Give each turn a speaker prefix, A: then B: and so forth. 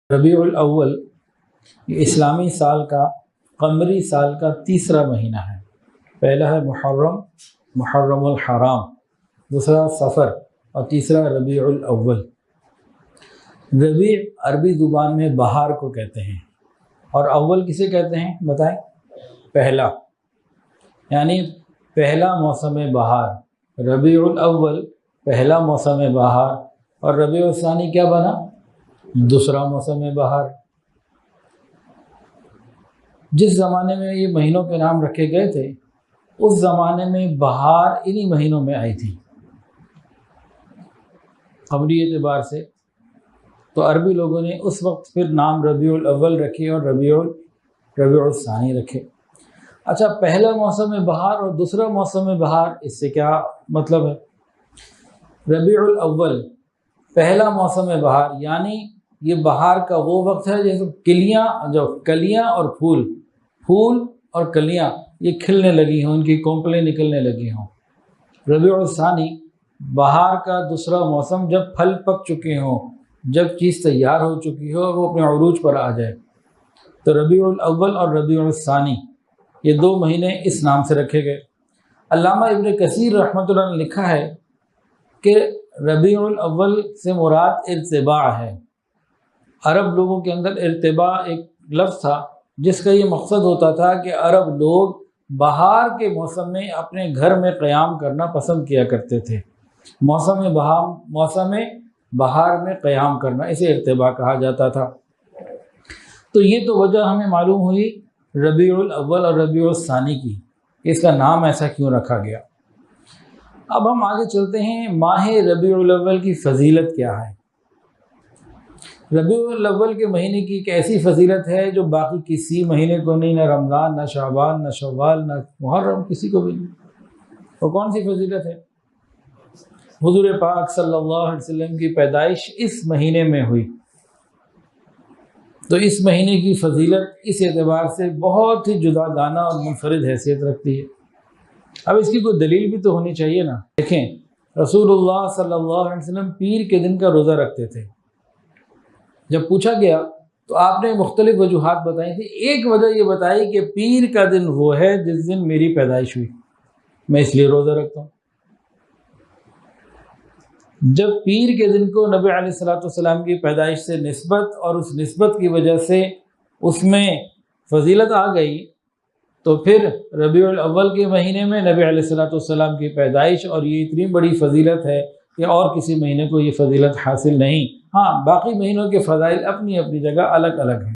A: ربیع الاول یہ اسلامی سال کا قمری سال کا تیسرا مہینہ ہے۔ پہلا ہے محرم الحرام، دوسرا صفر اور تیسرا ربیع الاول۔ ربیع عربی زبان میں بہار کو کہتے ہیں، اور اول کسے کہتے ہیں بتائیں؟ پہلا، یعنی پہلا موسم بہار۔ ربیع الاول پہلا موسم بہار، اور ربیع الثانی کیا بنا؟ دوسرا موسم بہار۔ جس زمانے میں یہ مہینوں کے نام رکھے گئے تھے اس زمانے میں بہار انہی مہینوں میں آئی تھی قمری اعتبار سے، تو عربی لوگوں نے اس وقت پھر نام ربیع الاول رکھے اور ربیع الثانی رکھے۔ اچھا، پہلا موسم بہار اور دوسرا موسم بہار، اس سے کیا مطلب ہے؟ ربیع الاول پہلا موسم بہار، یعنی یہ بہار کا وہ وقت ہے جیسے کلیاں اور پھول اور کلیاں یہ کھلنے لگی ہوں، ان کی کونپلیں نکلنے لگی ہوں۔ ربیع الثانی بہار کا دوسرا موسم، جب پھل پک چکے ہوں، جب چیز تیار ہو چکی ہو، وہ اپنے عروج پر آ جائے، تو ربیع الاول اور ربیع الثانی یہ دو مہینے اس نام سے رکھے گئے۔ علامہ ابن کثیر رحمۃ اللہ نے لکھا ہے کہ ربیع الاول سے مراد ارتباع ہے۔ عرب لوگوں کے اندر ارتباع ایک لفظ تھا جس کا یہ مقصد ہوتا تھا کہ عرب لوگ بہار کے موسم میں اپنے گھر میں قیام کرنا پسند کیا کرتے تھے۔ موسم بہار میں قیام کرنا، اسے ارتباع کہا جاتا تھا۔ تو یہ تو وجہ ہمیں معلوم ہوئی ربیع الاول اور ربیع الثانی کی، کہ اس کا نام ایسا کیوں رکھا گیا۔ اب ہم آگے چلتے ہیں، ماہ ربیع الاول کی فضیلت کیا ہے؟ ربیع الاول کے مہینے کی ایک ایسی فضیلت ہے جو باقی کسی مہینے کو نہیں، نہ رمضان، نہ شعبان، نہ شوال، نہ محرم، کسی کو بھی نہیں۔ وہ کون سی فضیلت ہے؟ حضور پاک صلی اللہ علیہ وسلم کی پیدائش اس مہینے میں ہوئی، تو اس مہینے کی فضیلت اس اعتبار سے بہت ہی جدا گانہ اور منفرد حیثیت رکھتی ہے۔ اب اس کی کوئی دلیل بھی تو ہونی چاہیے نا۔ دیکھیں، رسول اللہ صلی اللہ علیہ وسلم پیر کے دن کا روزہ رکھتے تھے۔ جب پوچھا گیا تو آپ نے مختلف وجوہات بتائی تھی۔ ایک وجہ یہ بتائی کہ پیر کا دن وہ ہے جس دن میری پیدائش ہوئی، میں اس لیے روزہ رکھتا ہوں۔ جب پیر کے دن کو نبی علیہ الصلوۃ والسلام کی پیدائش سے نسبت، اور اس نسبت کی وجہ سے اس میں فضیلت آ گئی، تو پھر ربیع الاول کے مہینے میں نبی علیہ الصلوۃ والسلام کی پیدائش، اور یہ اتنی بڑی فضیلت ہے کہ اور کسی مہینے کو یہ فضیلت حاصل نہیں۔ ہاں، باقی مہینوں کے فضائل اپنی اپنی جگہ الگ الگ ہیں۔